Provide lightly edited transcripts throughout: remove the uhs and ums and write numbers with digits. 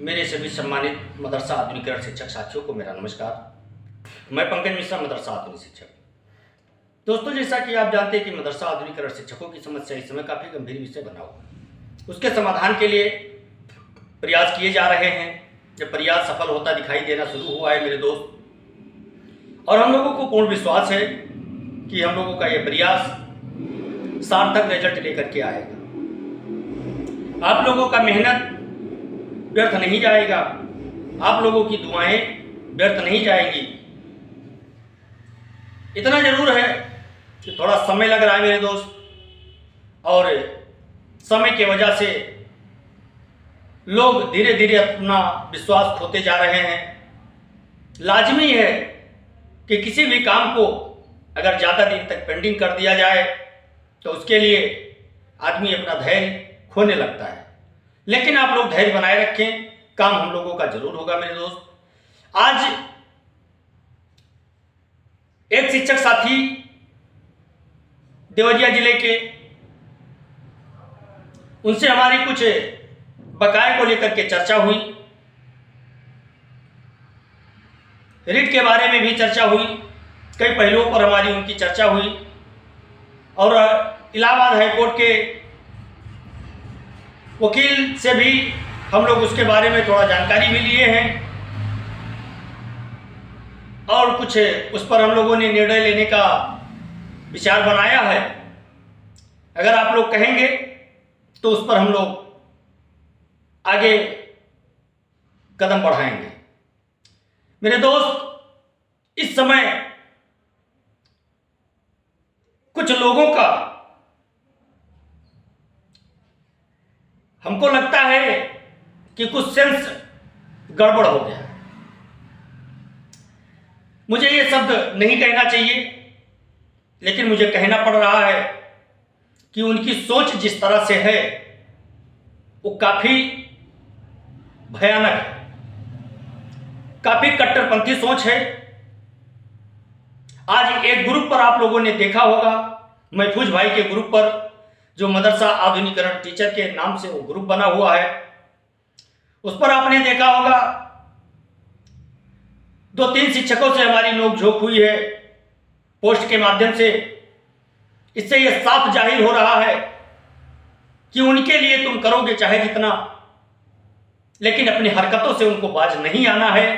मेरे सभी सम्मानित मदरसा आधुनिकीकरण शिक्षक साथियों को मेरा नमस्कार। मैं पंकज मिश्रा, मदरसा आधुनिक शिक्षक। दोस्तों, जैसा कि आप जानते हैं कि मदरसा आधुनिकीकरण शिक्षकों की समस्या इस समय काफ़ी गंभीर विषय बना हुआ है। उसके समाधान के लिए प्रयास किए जा रहे हैं। जब प्रयास सफल होता दिखाई देना शुरू हुआ है मेरे दोस्त, और हम लोगों को पूर्ण विश्वास है कि हम लोगों का ये प्रयास सार्थक रिजल्ट लेकर के आएगा। आप लोगों का मेहनत व्यर्थ नहीं जाएगा, आप लोगों की दुआएं व्यर्थ नहीं जाएंगी। इतना जरूर है कि थोड़ा समय लग रहा है मेरे दोस्त, और समय की वजह से लोग धीरे धीरे अपना विश्वास खोते जा रहे हैं। लाजमी है कि किसी भी काम को अगर ज़्यादा दिन तक पेंडिंग कर दिया जाए तो उसके लिए आदमी अपना धैर्य खोने लगता है। लेकिन आप लोग धैर्य बनाए रखें, काम हम लोगों का जरूर होगा मेरे दोस्त। आज एक शिक्षक साथी देवरिया जिले के, उनसे हमारी कुछ बकाये को लेकर के चर्चा हुई, रिट के बारे में भी चर्चा हुई, कई पहलुओं पर हमारी उनकी चर्चा हुई, और इलाहाबाद हाईकोर्ट के वकील से भी हम लोग उसके बारे में थोड़ा जानकारी भी लिए हैं, और कुछ उस पर हम लोगों ने निर्णय लेने का विचार बनाया है। अगर आप लोग कहेंगे तो उस पर हम लोग आगे कदम बढ़ाएंगे। मेरे दोस्त, इस समय कुछ लोगों का हमको लगता है कि कुछ सेंस गड़बड़ हो गया। मुझे ये शब्द नहीं कहना चाहिए, लेकिन मुझे कहना पड़ रहा है कि उनकी सोच जिस तरह से है वो काफी भयानक है, काफी कट्टरपंथी सोच है। आज एक ग्रुप पर आप लोगों ने देखा होगा, महफूज भाई के ग्रुप पर, जो मदरसा आधुनिकीकरण टीचर के नाम से वो ग्रुप बना हुआ है, उस पर आपने देखा होगा 2-3 शिक्षकों से हमारी नोकझोंक हुई है पोस्ट के माध्यम से। इससे यह साफ जाहिर हो रहा है कि उनके लिए तुम करोगे चाहे जितना, लेकिन अपनी हरकतों से उनको बाज नहीं आना है,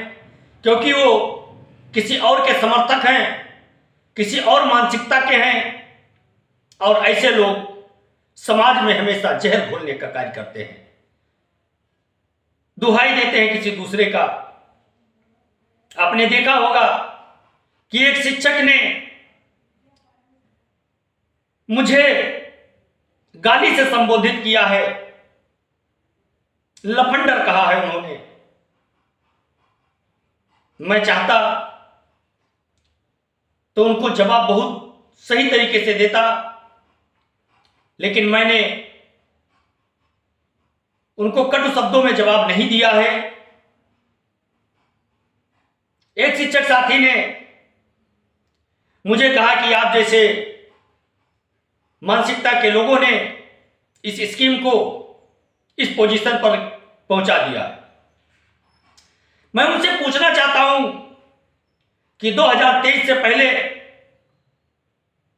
क्योंकि वो किसी और के समर्थक हैं, किसी और मानसिकता के हैं, और ऐसे लोग समाज में हमेशा जहर घोलने का कार्य करते हैं, दुहाई देते हैं किसी दूसरे का। आपने देखा होगा कि एक शिक्षक ने मुझे गाली से संबोधित किया है, लफंडर कहा है उन्होंने। मैं चाहता तो उनको जवाब बहुत सही तरीके से देता, लेकिन मैंने उनको कटु शब्दों में जवाब नहीं दिया है। एक शिक्षक साथी ने मुझे कहा कि आप जैसे मानसिकता के लोगों ने इस स्कीम को इस पोजीशन पर पहुंचा दिया। मैं उनसे पूछना चाहता हूं कि 2023 से पहले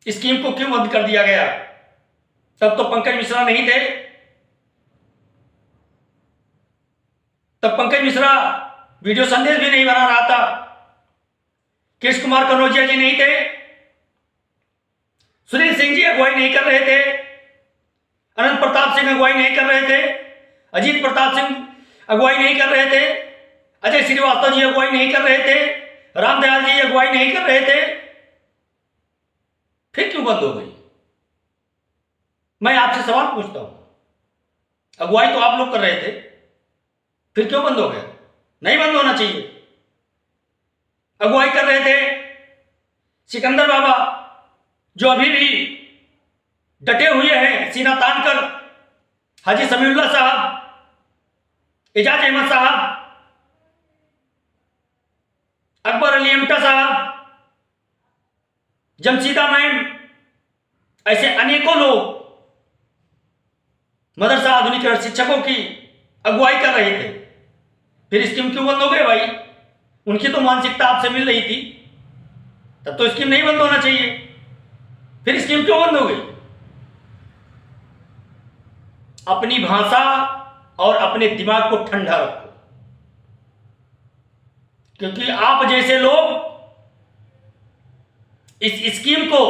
स्कीम को क्यों बंद कर दिया गया? तब तो पंकज मिश्रा नहीं थे, तब पंकज मिश्रा वीडियो संदेश भी नहीं बना रहा था, कृष्ण कुमार कनौजिया जी नहीं थे, सुनील सिंह जी अगुवाई नहीं कर रहे थे, अनंत प्रताप सिंह अगुवाई नहीं कर रहे थे, अजीत प्रताप सिंह अगुवाई नहीं कर रहे थे, अजय श्रीवास्तव जी अगुवाई नहीं कर रहे थे, रामदयाल जी अगुवाई नहीं कर रहे थे। फिर क्यों बंद हो गई? मैं आपसे सवाल पूछता हूं। अगुवाई तो आप लोग कर रहे थे, फिर क्यों बंद हो गया? नहीं बंद होना चाहिए। अगुवाई कर रहे थे सिकंदर बाबा, जो अभी भी डटे हुए हैं सीना तान कर, हाजी समीउल्लाह साहब, एजाज अहमद साहब, अकबर अली अमटा साहब, जमशीदा मैम, ऐसे अनेकों लोग मदरसा आधुनिकीकरण शिक्षकों की अगुवाई कर रहे थे। फिर स्कीम क्यों बंद हो गए भाई? उनकी तो मानसिकता आपसे मिल रही थी, तब तो स्कीम नहीं बंद होना चाहिए, फिर स्कीम क्यों बंद हो गई? अपनी भाषा और अपने दिमाग को ठंडा रखो, क्योंकि आप जैसे लोग इस स्कीम को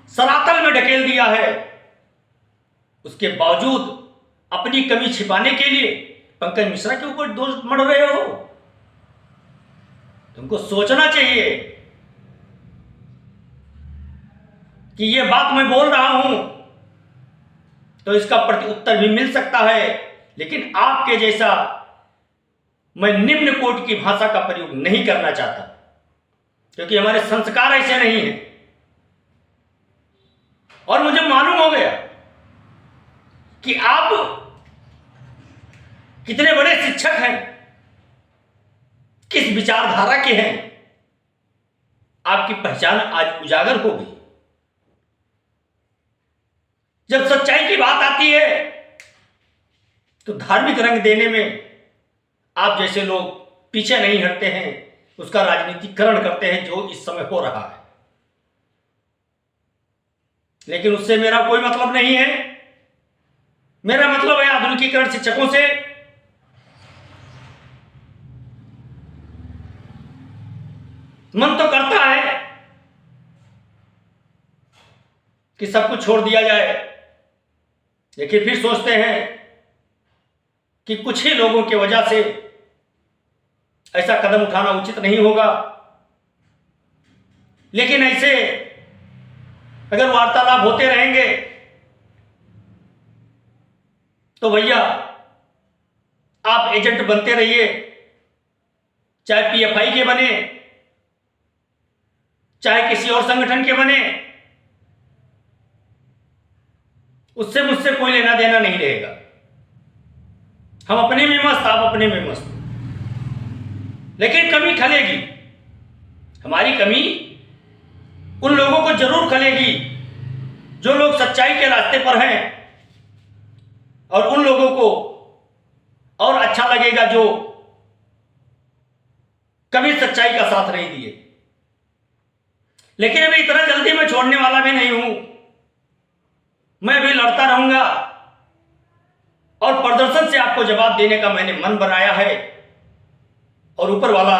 सरातल में ढकेल दिया है, उसके बावजूद अपनी कमी छिपाने के लिए पंकज मिश्रा के ऊपर दोष मढ़ रहे हो। तुमको सोचना चाहिए कि ये बात मैं बोल रहा हूं तो इसका प्रति उत्तर भी मिल सकता है, लेकिन आपके जैसा मैं निम्न कोटि की भाषा का प्रयोग नहीं करना चाहता, क्योंकि हमारे संस्कार ऐसे नहीं हैं। और मुझे मालूम हो गया कि आप कितने बड़े शिक्षक हैं, किस विचारधारा के हैं। आपकी पहचान आज उजागर हो गई। जब सच्चाई की बात आती है तो धार्मिक रंग देने में आप जैसे लोग पीछे नहीं हटते हैं, उसका राजनीतिकरण करते हैं जो इस समय हो रहा है। लेकिन उससे मेरा कोई मतलब नहीं है। मेरा मतलब है आधुनिकीकरण शिक्षकों से। मन तो करता है कि सब कुछ छोड़ दिया जाए, लेकिन फिर सोचते हैं कि कुछ ही लोगों की वजह से ऐसा कदम उठाना उचित नहीं होगा। लेकिन ऐसे अगर वार्तालाप होते रहेंगे तो भैया आप एजेंट बनते रहिए, चाहे पीएफआई के बने, चाहे किसी और संगठन के बने, उससे मुझसे कोई लेना देना नहीं रहेगा। हम अपने में मस्त, आप अपने में मस्त। लेकिन कमी खलेगी, हमारी कमी उन लोगों को जरूर खलेगी जो लोग सच्चाई के रास्ते पर हैं, और उन लोगों को और अच्छा लगेगा जो कभी सच्चाई का साथ नहीं दिए। लेकिन अभी इतना जल्दी मैं छोड़ने वाला भी नहीं हूं। मैं भी लड़ता रहूंगा और प्रदर्शन से आपको जवाब देने का मैंने मन बनाया है। और ऊपर वाला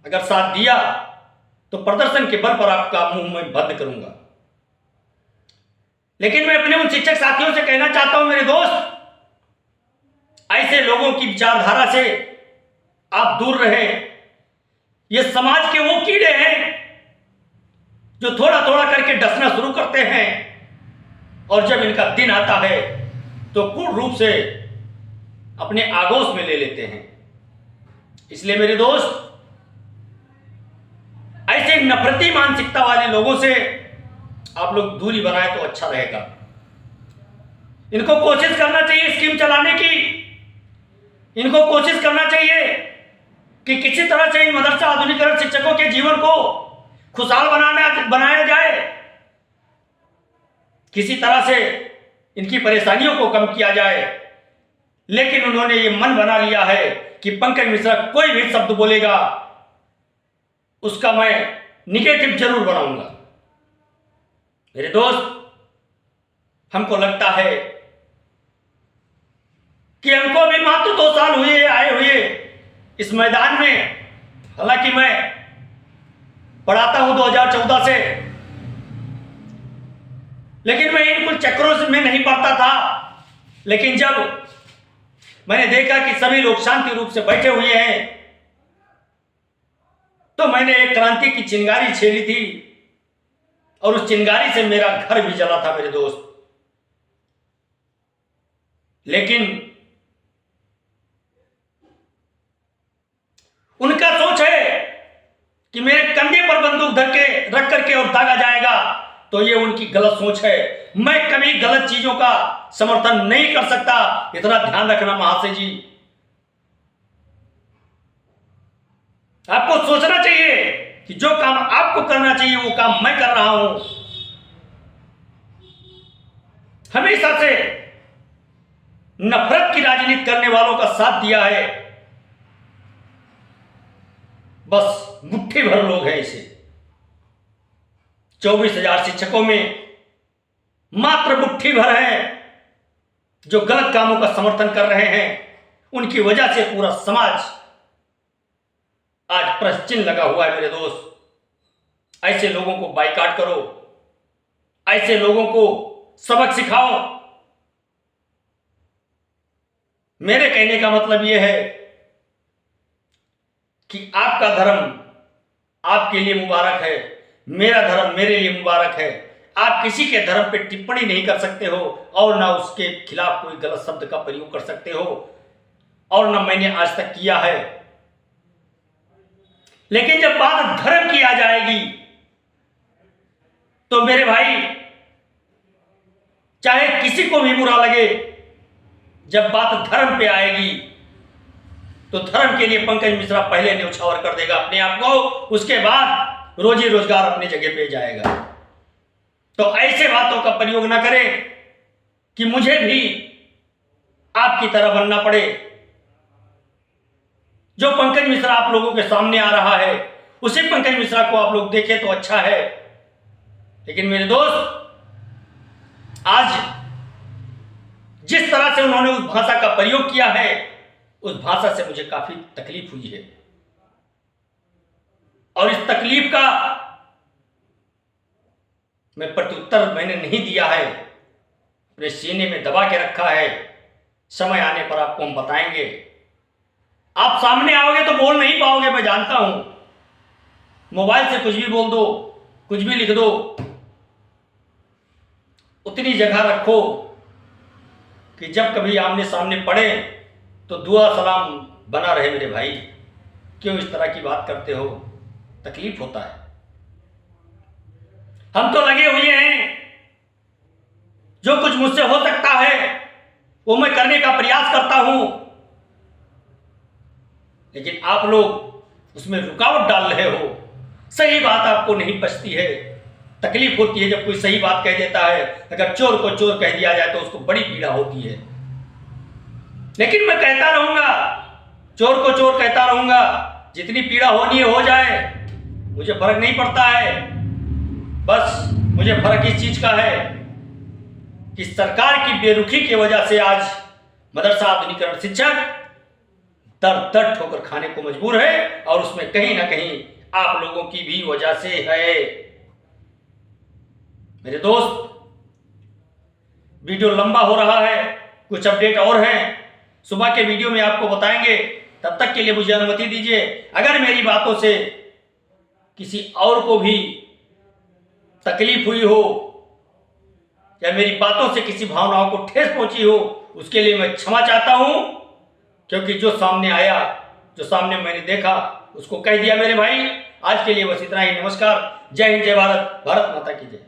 अगर साथ दिया तो प्रदर्शन के बल पर आपका मुंह मैं बंद करूंगा। लेकिन मैं अपने उन शिक्षक साथियों से कहना चाहता हूं, मेरे दोस्त, ऐसे लोगों की विचारधारा से आप दूर रहें। ये समाज के वो कीड़े हैं जो थोड़ा थोड़ा करके डसना शुरू करते हैं, और जब इनका दिन आता है तो पूर्ण रूप से अपने आगोश में ले लेते हैं। इसलिए मेरे दोस्त, ऐसे नफरती मानसिकता वाले लोगों से आप लोग दूरी बनाए तो अच्छा रहेगा। इनको कोशिश करना चाहिए स्कीम चलाने की। इनको कोशिश करना चाहिए कि किसी तरह से इन मदरसा आधुनिकीकरण शिक्षकों के जीवन को खुशहाल बनाया जाए, किसी तरह से इनकी परेशानियों को कम किया जाए। लेकिन उन्होंने ये मन बना लिया है कि पंकज मिश्रा कोई भी शब्द बोलेगा उसका मैं निगेटिव जरूर बनाऊंगा। मेरे दोस्त, हमको लगता है कि हमको भी मात्र 2 साल हुए आए हुए इस मैदान में। हालांकि मैं पढ़ाता हूं 2014 से, लेकिन मैं इन कुछ चक्रों में नहीं पढ़ता था। लेकिन जब मैंने देखा कि सभी लोग शांति रूप से बैठे हुए हैं, तो मैंने एक क्रांति की चिंगारी छेड़ी थी, और उस चिंगारी से मेरा घर भी जला था मेरे दोस्त। लेकिन उनका सोच है कि मेरे कंधे पर बंदूक रख करके और दागा जाएगा, तो ये उनकी गलत सोच है। मैं कभी गलत चीजों का समर्थन नहीं कर सकता, इतना ध्यान रखना महाशय जी। आपको सोचना चाहिए कि जो काम आपको करना चाहिए वो काम मैं कर रहा हूं। हमेशा से नफरत की राजनीति राजनीति करने वालों का साथ दिया है। बस मुट्ठी भर लोग हैं इसे। 24,000 शिक्षकों में मात्र मुट्ठी भर हैं जो गलत कामों का समर्थन कर रहे हैं। उनकी वजह से पूरा समाज आज प्रश्न चिन्ह लगा हुआ है। मेरे दोस्त, ऐसे लोगों को बाइकाट करो, ऐसे लोगों को सबक सिखाओ। मेरे कहने का मतलब यह है कि आपका धर्म आपके लिए मुबारक है, मेरा धर्म मेरे लिए मुबारक है। आप किसी के धर्म पे टिप्पणी नहीं कर सकते हो और ना उसके खिलाफ कोई गलत शब्द का प्रयोग कर सकते हो, और ना मैंने आज तक किया है। लेकिन जब बात धर्म की आ जाएगी तो मेरे भाई, चाहे किसी को भी बुरा लगे, जब बात धर्म पे आएगी तो धर्म के लिए पंकज मिश्रा पहले न्यौछावर कर देगा अपने आप को, उसके बाद रोजी रोजगार अपनी जगह पे जाएगा। तो ऐसे बातों का प्रयोग ना करें कि मुझे भी आपकी तरह बनना पड़े। जो पंकज मिश्रा आप लोगों के सामने आ रहा है, उसी पंकज मिश्रा को आप लोग देखें तो अच्छा है। लेकिन मेरे दोस्त, आज जिस तरह से उन्होंने उस भाषा का प्रयोग किया है, उस भाषा से मुझे काफी तकलीफ हुई है। और इस तकलीफ का मैं प्रत्युत्तर मैंने नहीं दिया है, अपने सीने में दबा के रखा है। समय आने पर आपको हम बताएंगे। आप सामने आओगे तो बोल नहीं पाओगे, मैं जानता हूं। मोबाइल से कुछ भी बोल दो, कुछ भी लिख दो, उतनी जगह रखो कि जब कभी आमने सामने पड़े तो दुआ सलाम बना रहे। मेरे भाई, क्यों इस तरह की बात करते हो? तकलीफ होता है। हम तो लगे हुए हैं, जो कुछ मुझसे हो सकता है वो मैं करने का प्रयास करता हूं, लेकिन आप लोग उसमें रुकावट डाल रहे हो। सही बात आपको नहीं पचती है, तकलीफ होती है जब कोई सही बात कह देता है। अगर चोर को चोर कह दिया जाए तो उसको बड़ी पीड़ा होती है। लेकिन मैं कहता रहूंगा, चोर को चोर कहता रहूंगा, जितनी पीड़ा होनी है हो जाए, मुझे फर्क नहीं पड़ता है। बस मुझे फर्क इस चीज का है कि सरकार की बेरुखी की वजह से आज मदरसा आधुनिकीकरण शिक्षक दर दर ठोकर खाने को मजबूर है, और उसमें कहीं ना कहीं आप लोगों की भी वजह से है। मेरे दोस्त, वीडियो लंबा हो रहा है, कुछ अपडेट और हैं, सुबह के वीडियो में आपको बताएंगे। तब तक के लिए मुझे अनुमति दीजिए। अगर मेरी बातों से किसी और को भी तकलीफ हुई हो या मेरी बातों से किसी भावनाओं को ठेस पहुंची हो, उसके लिए मैं क्षमा चाहता हूं, क्योंकि जो सामने आया, जो सामने मैंने देखा, उसको कह दिया। मेरे भाई, आज के लिए बस इतना ही। नमस्कार, जय हिंद, जय भारत, भारत माता की जय।